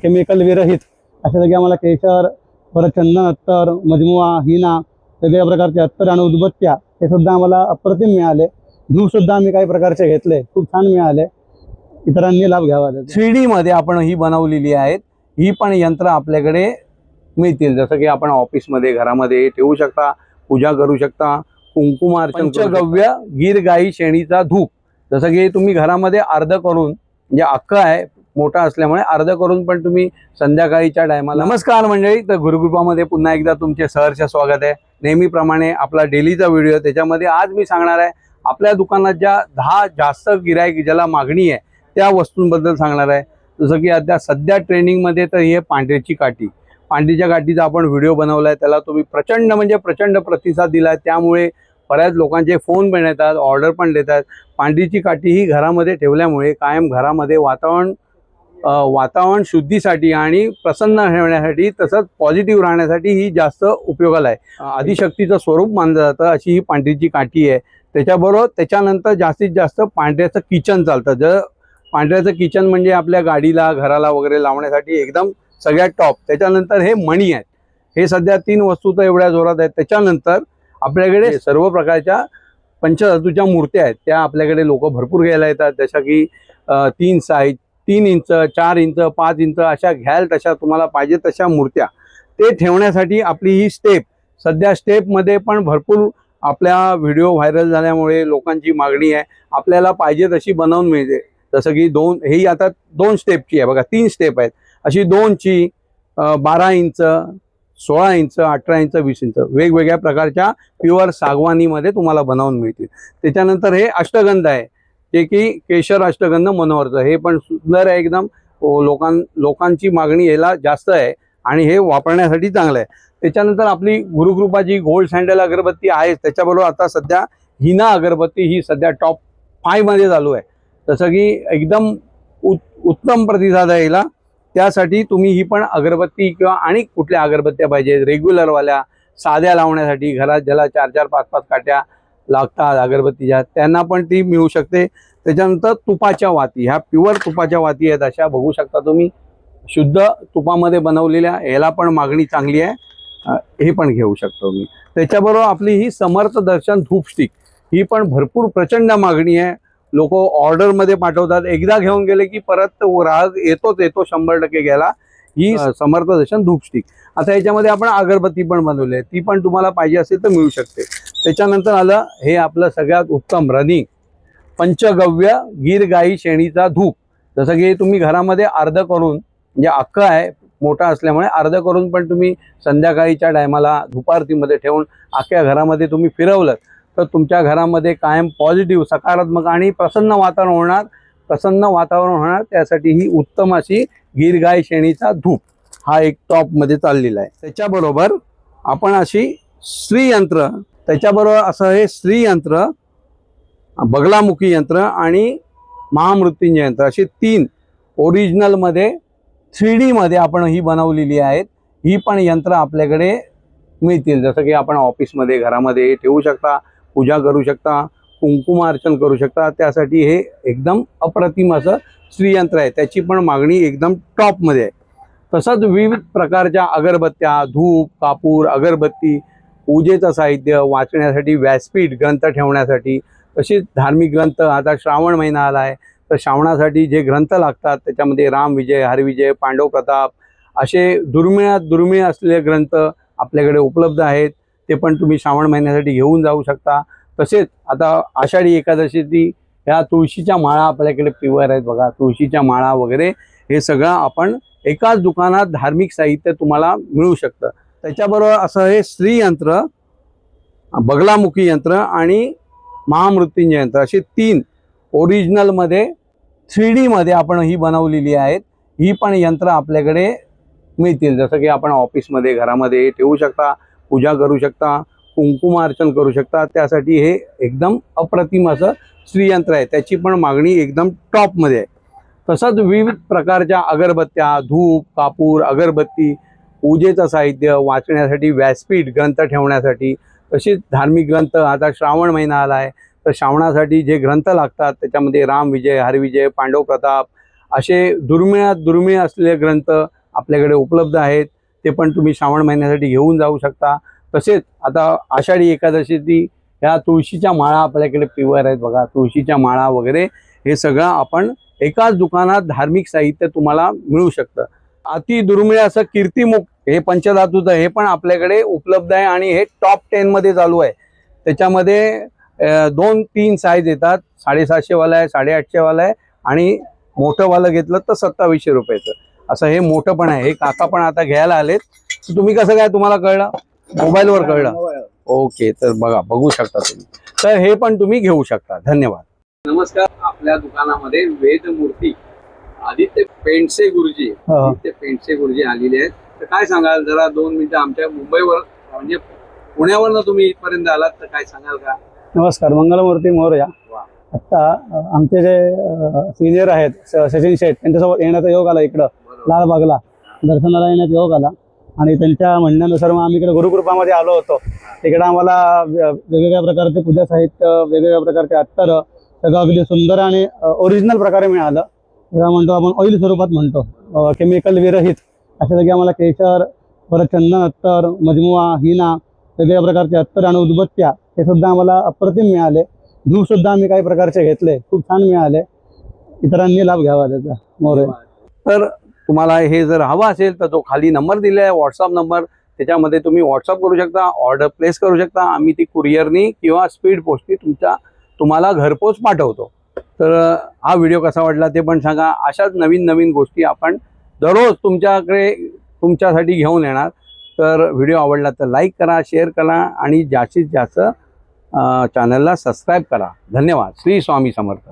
Chemical विरहित अशा जागी आम्हाला केशर, परत चंदन अत्तर, मजमुआ, हिना वेगवेगळ्या प्रकारचे अत्तर आणि उदबत्त्या हे सुद्धा आम्हाला अप्रतिम मिळाले। धूप सुद्धा आम्ही काही प्रकारचे घेतले, खूप छान मिळाले, इतरांनी लाभ घ्यावा। 3D मध्ये आपण ही बनवलेली आहेत। ही पण यंत्र आपल्याकडे मिळतील, जसं की आपण ऑफिसमध्ये घरामध्ये ठेवू शकता, पूजा करू शकता, कुंकुमार्चन, पंचगव्य गीर गाई शेणीचा धूप, जसं की तुम्ही घरामध्ये अर्ध करून, म्हणजे अख्खं आहे मोठा असल्यामुळे अर्ध करून पण तुम्ही संध्याकाळीच्या टायमाला। नमस्कार मंडळी, तर गुरुकृपामध्ये पुन्हा एकदा तुमचे सहर्ष स्वागत आहे। नेहमीप्रमाणे आपला डेलीचा व्हिडिओ, त्याच्यामध्ये आज मी सांगणार आहे आपल्या दुकानात ज्या 10 जास्त गिराईक ज्याला मागणी आहे त्या वस्तूंबद्दल सांगणार आहे। जसं की आता सध्या ट्रेनिंगमध्ये तर हे पांढऱ्याची काठी, पांढरीच्या काठीचा आपण व्हिडिओ बनवलाय, त्याला तुम्ही प्रचंड म्हणजे प्रचंड प्रतिसाद दिलाय, त्यामुळे बऱ्याच लोकांचे फोन पण येतात, ऑर्डर पण देतात। पांढरीची काठी ही घरामध्ये ठेवल्यामुळे कायम घरामध्ये वातावरण शुद्धीसाठी आणि प्रसन्न ठेवण्यासाठी, तसंच पॉझिटिव्ह राहण्यासाठी ही जास्त उपयोगाला आहे। आदिशक्तीचं स्वरूप मानलं जातं अशी ही पांढरीची काठी आहे। त्याच्याबरोबर त्याच्यानंतर जास्तीत जास्त पांढऱ्याचं किचन चालतं। जर पांढऱ्याचं किचन म्हणजे आपल्या गाडीला, घराला वगैरे लावण्यासाठी एकदम सगळ्यात टॉप। त्याच्यानंतर हे मणी आहेत, हे सध्या 3 वस्तू तर एवढ्या जोरात आहेत। त्याच्यानंतर आपल्याकडे सर्व प्रकारच्या पंचधातूच्या मूर्त्या आहेत, त्या आपल्याकडे लोक भरपूर घ्यायला येतात, जशा की 3 साईज, 3 इंच, 4 इंच, 5 इंच अशा घ्याल तशा तुम्हाला पाहिजे तशा मूर्त्या। ते ठेवण्यासाठी आपली ही स्टेप, सध्या स्टेपमध्ये पण भरपूर आपल्या व्हिडिओ व्हायरल झाल्यामुळे लोकांची मागणी आहे, आपल्याला पाहिजे तशी बनवून मिळते। जसं की ही आता 2 स्टेपची आहे बघा, 3 स्टेप आहेत अशी 2ची, 12 इंच, 16 इंच, 18 इंच, 20 इंच वेगवेगळ्या प्रकारच्या प्युअर सागवानीमध्ये तुम्हाला बनवून मिळतील। त्याच्यानंतर हे अष्टगंध आहे, जे की केशर अष्टगंध मनोहरचं, हे पण सुंदर आहे एकदम। लोकांची मागणी याला जास्त आहे आणि हे वापरण्यासाठी चांगलं आहे। त्याच्यानंतर आपली गुरुकृपाची गोल्ड सँडल अगरबत्ती आहे, त्याच्याबरोबर आता सध्या हिना अगरबत्ती ही सध्या टॉप 5 मध्ये चालू आहे। जसं की एकदम उत्तम प्रतिसाद आहे याला, त्यासाठी तुम्ही ही पण अगरबत्ती किंवा आणि कुठल्या अगरबत्त्या पाहिजे रेग्युलरवाल्या, साध्या लावण्यासाठी, घरात ज्याला 4-4, 5-5 काट्या लागतात अगरबत्तीच्या, त्यांना पण ती मिळू शकते। त्याच्यानंतर तुपाच्या वाती, ह्या प्युअर तुपाच्या वाती आहेत, अशा बघू शकता तुम्ही, शुद्ध तुपामध्ये बनवलेल्या, याला पण मागणी चांगली आहे, हे पण घेऊ शकतो मी। त्याच्याबरोबर आपली ही समर्थ दर्शन धूप स्टिक, ही पण भरपूर प्रचंड मागणी आहे, लोक ऑर्डरमध्ये पाठवतात, एकदा घेऊन गेले की परत ग्राहक येतो 100% घ्यायला। ही समर्थ दर्शन धूप स्टिक। आता याच्यामध्ये आपण अगरबत्ती पण बनवली आहे, ती पण तुम्हाला पाहिजे असेल तर मिळू शकते। त्याच्यानंतर आलं हे आपलं सगळ्यात उत्तम रनिंग पंचगव्य गीर गाई शेणीचा धूप, जसं की तुम्ही घरामध्ये अर्ध करून, म्हणजे अख्खं आहे मोठा असल्यामुळे अर्ध करून पण तुम्ही संध्याकाळीच्या टायमाला धूपारतीमध्ये ठेवून अख्ख्या घरामध्ये तुम्ही फिरवलं तर तुमच्या घरामध्ये कायम पॉझिटिव्ह, सकारात्मक आणि प्रसन्न वातावरण होणार। त्यासाठी ही उत्तम अशी गीर गाय शेणीचा धूप हा एक टॉप मध्ये चाललेला आहे। त्याच्याबरोबर आपण अशी श्रीयंत्र, त्याच्याबरोबर असं हे श्रीयंत्र, बगलामुखी यंत्र आणि महामृत्युंजय यंत्र, अशी 3 ओरिजिनल मध्ये 3D मध्ये आपण ही बनवलेली आहेत। ही पण यंत्र आपल्याकडे मिळतील, जसं की आपण ऑफिसमध्ये घरामध्ये ठेवू शकता, पूजा करू शकता, कुंकुमार्चन करू शकता, त्यासाठी हे एकदम अप्रतिम असं श्रीयंत्र आहे, त्याची पण मागणी एकदम टॉपमध्ये आहे। तसंच विविध प्रकारच्या अगरबत्त्या, धूप, कापूर, अगरबत्ती, पूजेचं साहित्य, वाचण्यासाठी व्यासपीठ, ग्रंथ ठेवण्यासाठी, तसेच धार्मिक ग्रंथ, आता श्रावण महिना आला आहे तर श्रावणासाठी जे ग्रंथ लागतात त्याच्यामध्ये रामविजय, हरविजय, पांडव प्रताप असे दुर्मिळात दुर्मिळ असलेले ग्रंथ आपल्याकडे उपलब्ध आहेत, ते पण तुम्ही श्रावण महिन्यासाठी घेऊन जाऊ शकता। तसेच आता आषाढी एकादशीची ह्या तुळशीच्या माळा आपल्याकडे प्युअर आहेत बघा, तुळशीच्या माळा वगैरे हे सगळं आपण एकाच दुकानात धार्मिक साहित्य तुम्हाला मिळू शकतं। त्याच्याबरोबर असं हे श्रीयंत्र, बगलामुखी यंत्र आणि महामृत्युंजय यंत्र, अशी 3 ओरिजिनल मध्ये 3D मध्ये आपण ही बनवलेली आहेत। ही पण यंत्र आपल्याकडे मिळतील, जसं की आपण ऑफिसमध्ये घरामध्ये ठेवू शकता, पूजा करू शकता, कुंकुमार्चन करू शकता, त्यासाठी हे एकदम अप्रतिम असं श्रीयंत्र आहे, त्याची पण मागणी एकदम टॉपमध्ये आहे। तसंच विविध प्रकारच्या अगरबत्त्या, धूप, कापूर, अगरबत्ती, पूजेचं साहित्य, वाचण्यासाठी व्यासपीठ, ग्रंथ ठेवण्यासाठी, तसेच धार्मिक ग्रंथ, आता श्रावण महिना आला आहे तर श्रावणासाठी जे ग्रंथ लागतात त्याच्यामध्ये रामविजय, हरविजय, पांडव प्रताप असे दुर्मिळ असलेले ग्रंथ आपल्याकडे उपलब्ध आहेत. ते पण तुम्ही श्रावण महिन्यासाठी घेऊन जाऊ शकता. तसेच आता आषाढी एकादशीची ह्या तुळशीच्या माळा आपल्याकडे प्युअर आहेत बघा. तुळशीच्या माळा वगैरे हे सगळं आपण एकाच दुकानात धार्मिक साहित्य तुम्हाला मिळू शकतं. अति दुर्मिळ असं कीर्तिमुख हे पंचधातूचं हे पण आपल्याकडे उपलब्ध आहे आणि हे टॉप 10 मध्ये चालू आहे. त्याच्यामध्ये 2-3 साईज येतात. 750 वाला आहे, 850 वाला आहे आणि मोठं वाला घेतलं तर 2700 रुपयाचं असं हे मोठं पण आहे. हे काका पण आता घ्यायला आलेत. तुम्ही कसं काय, तुम्हाला कळलं? मोबाईलवर कळलं? ओके, तर बघू शकता तुम्ही. तर हे पण तुम्ही घेऊ शकता. धन्यवाद. नमस्कार. आपल्या दुकानामध्ये वेदमूर्ती आदित्य पेंडसे गुरुजी आलेले आहेत. तर काय सांगाल, जरा 2 मिनिटं आमच्या मुंबईवर म्हणजे पुण्यावरनं तुम्ही इथपर्यंत आलात तर काय सांगाल का? नमस्कार, मंगलमूर्ती मोरया. आत्ता आमचे जे सिनियर आहेत सचिन शेठ, त्यांच्यासोबत येण्याचा योग आला. इकडं लालबागला दर्शनाला येण्याचा योग आला आणि त्यांच्या म्हणण्यानुसार मग आम्ही इकडे गुरुकृपामध्ये आलो होतो. तिकडे आम्हाला वेगवेगळ्या प्रकारचे पूजा साहित्य, वेगवेगळ्या प्रकारचे अत्तर सगळं अगदी सुंदर आणि ओरिजिनल प्रकारे मिळालं. त्याला म्हणतो आपण ऑइल स्वरूपात म्हणतो, केमिकल विरहित अशा जागी आम्हाला केशर, परत चंदन अत्तर, मजमुआ, हिना, वेगवेगळ्या प्रकारचे अत्तर आणि उदबत्त्या हे सुद्धा आम्हाला अप्रतिम मिळाले. धूप सुद्धा आम्ही काही प्रकारचे घेतले, खूप छान मिळाले. इतरांनी लाभ घ्यावा त्याचा. मोरे. तर तुम्हाला हे जर हवं असेल तर जो खाली नंबर दिला आहे व्हॉट्सअप नंबर, त्याच्यामध्ये तुम्ही व्हॉट्सअप करू शकता, ऑर्डर प्लेस करू शकता. आम्ही ती कुरिअरनी किंवा स्पीड पोस्टनी तुम्हाला घरपोच पाठवतो. तर हा व्हिडिओ कसा वाटला ते पण सांगा. अशाच नवीन नवीन गोष्टी आपण दररोज तुमच्यासाठी घेऊन येणार. तर व्हिडिओ आवडला तर लाईक करा, शेअर करा आणि जास्तीत जास्त चॅनलला सबस्क्राईब करा. धन्यवाद. श्री स्वामी समर्थ.